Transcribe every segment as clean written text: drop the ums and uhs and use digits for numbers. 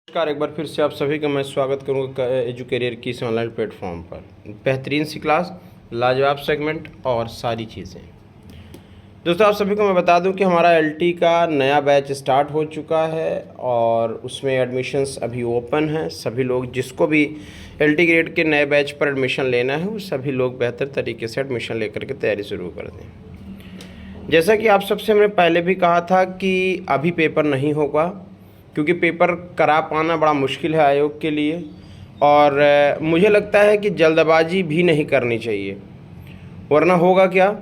नमस्कार, एक बार फिर से आप सभी का मैं स्वागत करूंगा एजू करियर की इस ऑनलाइन प्लेटफॉर्म पर। बेहतरीन सी क्लास, लाजवाब सेगमेंट और सारी चीज़ें। दोस्तों, आप सभी को मैं बता दूं कि हमारा एलटी का नया बैच स्टार्ट हो चुका है और उसमें एडमिशन्स अभी ओपन हैं। सभी लोग जिसको भी एलटी ग्रेड के नए बैच पर एडमिशन लेना है वो सभी लोग बेहतर तरीके से एडमिशन लेकर के तैयारी शुरू कर दें। जैसा कि आप सबसे मैंने पहले भी कहा था कि अभी पेपर नहीं होगा, क्योंकि पेपर करा पाना बड़ा मुश्किल है आयोग के लिए। और मुझे लगता है कि जल्दबाजी भी नहीं करनी चाहिए, वरना होगा क्या,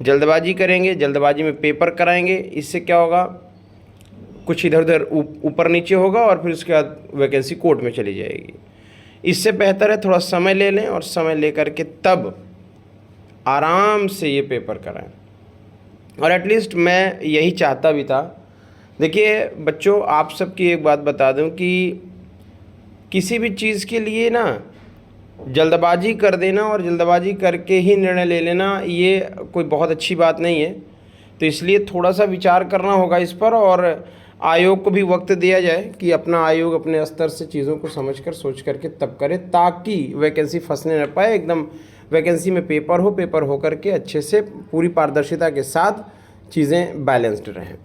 जल्दबाजी करेंगे, जल्दबाजी में पेपर कराएंगे, इससे क्या होगा, कुछ इधर उधर ऊपर नीचे होगा और फिर उसके बाद वैकेंसी कोर्ट में चली जाएगी। इससे बेहतर है थोड़ा समय ले लें और समय ले करके तब आराम से ये पेपर कराएं। और एटलीस्ट मैं यही चाहता भी था। देखिए बच्चों, आप सबकी एक बात बता दूं कि किसी भी चीज़ के लिए ना जल्दबाजी कर देना और जल्दबाजी करके ही निर्णय ले लेना, ये कोई बहुत अच्छी बात नहीं है। तो इसलिए थोड़ा सा विचार करना होगा इस पर, और आयोग को भी वक्त दिया जाए कि अपना आयोग अपने स्तर से चीज़ों को समझकर सोच करके तब करे, ताकि वैकेंसी फंसने न पाए। एकदम वैकेंसी में पेपर हो करके अच्छे से पूरी पारदर्शिता के साथ चीज़ें बैलेंस्ड रहें।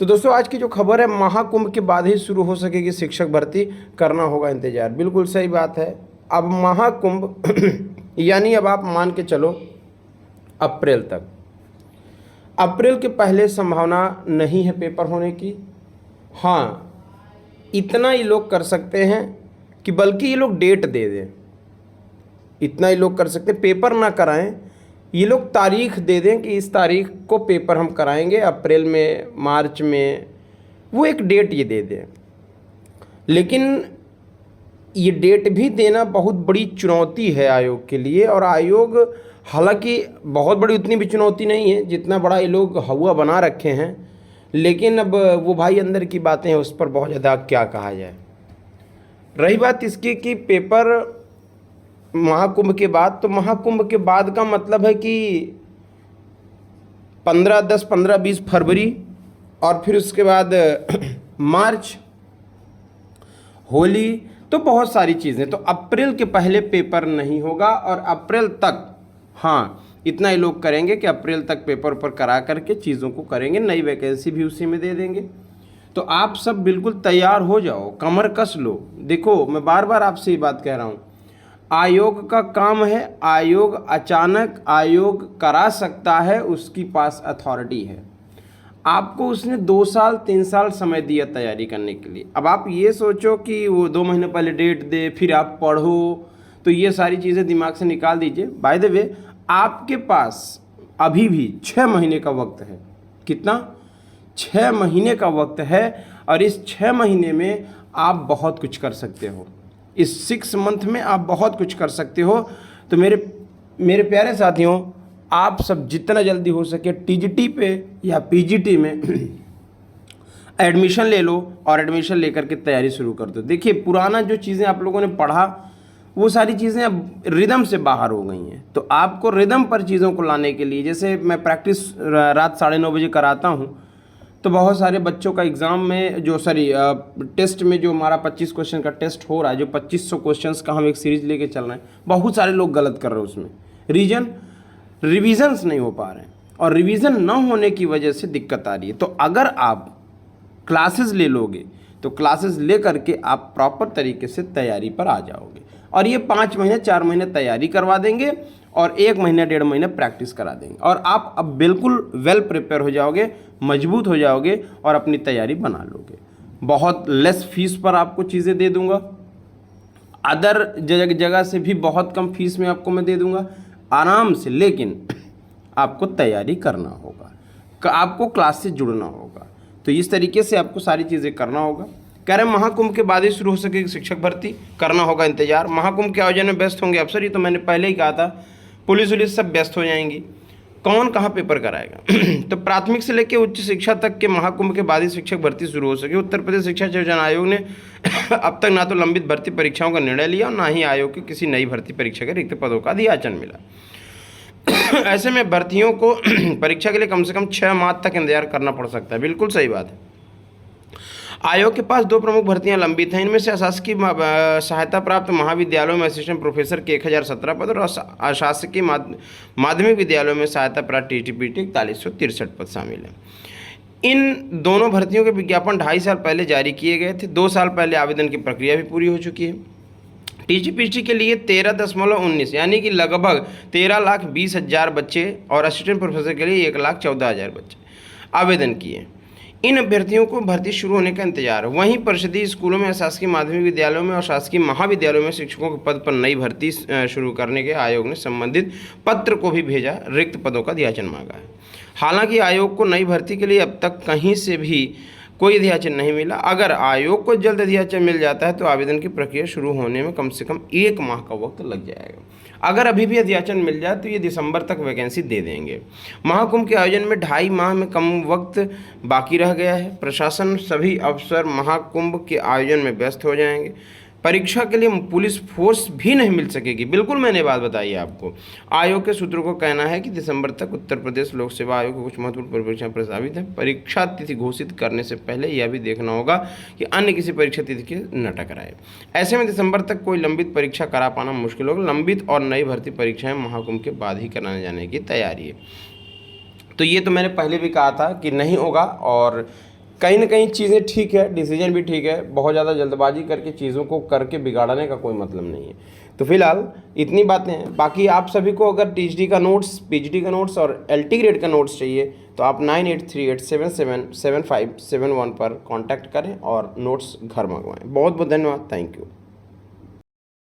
तो दोस्तों, आज की जो खबर है, महाकुंभ के बाद ही शुरू हो सकेगी शिक्षक भर्ती, करना होगा इंतजार। बिल्कुल सही बात है। अब महाकुंभ यानी अब आप मान के चलो अप्रैल तक, अप्रैल के पहले संभावना नहीं है पेपर होने की। हाँ, इतना ही लोग कर सकते हैं कि बल्कि ये लोग डेट दे दें, इतना ही लोग कर सकते हैं, पेपर ना कराएं, ये लोग तारीख दे दें कि इस तारीख को पेपर हम कराएंगे, अप्रैल में, मार्च में, वो एक डेट ये दे दें। लेकिन ये डेट भी देना बहुत बड़ी चुनौती है आयोग के लिए। और आयोग, हालांकि बहुत बड़ी उतनी भी चुनौती नहीं है जितना बड़ा ये लोग हवा बना रखे हैं, लेकिन अब वो भाई अंदर की बातें हैं, उस पर बहुत ज़्यादा क्या कहा जाए। रही बात इसकी कि पेपर महाकुंभ के बाद, तो महाकुंभ के बाद का मतलब है कि 10-15-20 फरवरी, और फिर उसके बाद मार्च, होली, तो बहुत सारी चीज़ें। तो अप्रैल के पहले पेपर नहीं होगा, और अप्रैल तक, हाँ, इतना ही लोग करेंगे कि अप्रैल तक पेपर पर करा करके चीज़ों को करेंगे, नई वैकेंसी भी उसी में दे देंगे। तो आप सब बिल्कुल तैयार हो जाओ, कमर कस लो। देखो, मैं बार बार आपसे ये बात कह रहा हूँ, आयोग का काम है, आयोग अचानक आयोग करा सकता है, उसकी पास अथॉरिटी है। आपको उसने 2 साल 3 साल समय दिया तैयारी करने के लिए। अब आप ये सोचो कि वो 2 महीने पहले डेट दे, फिर आप पढ़ो, तो ये सारी चीज़ें दिमाग से निकाल दीजिए। बाय द वे, आपके पास अभी भी 6 महीने का वक्त है। कितना? 6 महीने का वक्त है, और इस 6 महीने में आप बहुत कुछ कर सकते हो। इस 6 मंथ में आप बहुत कुछ कर सकते हो। तो मेरे प्यारे साथियों, आप सब जितना जल्दी हो सके टीजीटी पे या पीजीटी में एडमिशन ले लो, और एडमिशन लेकर के तैयारी शुरू कर दो। देखिए, पुराना जो चीज़ें आप लोगों ने पढ़ा, वो सारी चीज़ें अब रिदम से बाहर हो गई हैं। तो आपको रिदम पर चीज़ों को लाने के लिए, जैसे मैं प्रैक्टिस रात 9:30 बजे कराता हूँ, तो बहुत सारे बच्चों का एग्ज़ाम में टेस्ट में जो हमारा 25 क्वेश्चन का टेस्ट हो रहा है, जो 2500 क्वेश्चंस का हम एक सीरीज लेके चल रहे हैं, बहुत सारे लोग गलत कर रहे हैं उसमें। रिविजन्स नहीं हो पा रहे हैं, और रिवीजन न होने की वजह से दिक्कत आ रही है। तो अगर आप क्लासेस ले लोगे, तो क्लासेस ले करके आप प्रॉपर तरीके से तैयारी पर आ जाओगे, और ये 5 महीने 4 महीने तैयारी करवा देंगे, और 1 महीना 1.5 महीने प्रैक्टिस करा देंगे, और आप अब बिल्कुल वेल प्रिपेयर हो जाओगे, मजबूत हो जाओगे, और अपनी तैयारी बना लोगे। बहुत लेस फीस पर आपको चीज़ें दे दूंगा, अदर जगह से भी बहुत कम फीस में आपको मैं दे दूंगा, आराम से। लेकिन आपको तैयारी करना होगा, आपको क्लास से जुड़ना होगा। तो इस तरीके से आपको सारी चीज़ें करना होगा। कह रहे हैं महाकुंभ के बाद ही शुरू हो सकेगी शिक्षक भर्ती, करना होगा इंतजार। महाकुंभ के आयोजन में व्यस्त होंगे अफसर, ये तो मैंने पहले ही कहा था। पुलिस सब व्यस्त हो जाएंगी, कौन कहाँ पेपर कराएगा। तो प्राथमिक से लेकर उच्च शिक्षा तक के महाकुंभ के बाद ही शिक्षक भर्ती शुरू हो सके। उत्तर प्रदेश शिक्षा योजना आयोग ने अब तक ना तो लंबित भर्ती परीक्षाओं का निर्णय लिया, और ना ही आयोग की किसी नई भर्ती परीक्षा के रिक्त पदों का अधियाचन मिला। ऐसे में भर्तियों को परीक्षा के लिए कम से कम 6 माह तक इंतजार करना पड़ सकता है। बिल्कुल सही बात है। आयोग के पास 2 प्रमुख भर्तियां लंबित हैं। इनमें से अशासकीय सहायता प्राप्त महाविद्यालयों में असिस्टेंट प्रोफेसर के 1017 पद और अशासकीय माध्यमिक विद्यालयों में सहायता प्राप्त टीटीपीटी 4163 पद शामिल हैं। इन दोनों भर्तियों के विज्ञापन 2.5 साल पहले जारी किए गए थे। 2 साल पहले आवेदन की प्रक्रिया भी पूरी हो चुकी है। टीजीपीटी के लिए 13.19 यानी कि लगभग 13,20,000 बच्चे और असिस्टेंट प्रोफेसर के लिए 1,14,000 बच्चे आवेदन किए। इन अभ्यर्थियों को भर्ती शुरू होने का इंतजार है। वहीं परिषदीय स्कूलों में, शासकीय माध्यमिक विद्यालयों में और शासकीय महाविद्यालयों में शिक्षकों के पद पर नई भर्ती शुरू करने के आयोग ने संबंधित पत्र को भी भेजा, रिक्त पदों का अध्याचन मांगा है। हालांकि आयोग को नई भर्ती के लिए अब तक कहीं से भी कोई अध्याचन नहीं मिला। अगर आयोग को जल्द अध्याचन मिल जाता है तो आवेदन की प्रक्रिया शुरू होने में कम से कम 1 माह का वक्त लग जाएगा। अगर अभी भी अध्याचन मिल जाए तो ये दिसंबर तक वैकेंसी दे देंगे। महाकुंभ के आयोजन में 2.5 माह में कम वक्त बाकी रह गया है। प्रशासन सभी अफसर महाकुंभ के आयोजन में व्यस्त हो जाएंगे। परीक्षा के लिए पुलिस फोर्स भी नहीं मिल सकेगी। बिल्कुल मैंने बात बताई आपको। आयोग के सूत्रों को कहना है कि दिसंबर तक उत्तर प्रदेश लोक सेवा आयोग को कुछ महत्वपूर्ण परीक्षाएं प्रस्तावित हैं। परीक्षा तिथि घोषित करने से पहले यह भी देखना होगा कि अन्य किसी परीक्षा तिथि के न टकराए। ऐसे में दिसंबर तक कोई लंबित परीक्षा करा पाना मुश्किल होगा। लंबित और नई भर्ती परीक्षाएं महाकुंभ के बाद ही कराने जाने की तैयारी है। तो ये तो मैंने पहले भी कहा था कि नहीं होगा, और कहीं ना कहीं चीज़ें ठीक है, डिसीजन भी ठीक है। बहुत ज़्यादा जल्दबाजी करके चीज़ों को करके बिगाड़ने का कोई मतलब नहीं है। तो फिलहाल इतनी बातें हैं। बाकी आप सभी को अगर टीएचडी का नोट्स, पीजीडी का नोट्स और एलटी ग्रेड का नोट्स चाहिए तो आप 9838777571 पर कांटेक्ट करें और नोट्स घर मंगवाएं। बहुत बहुत धन्यवाद। Thank you.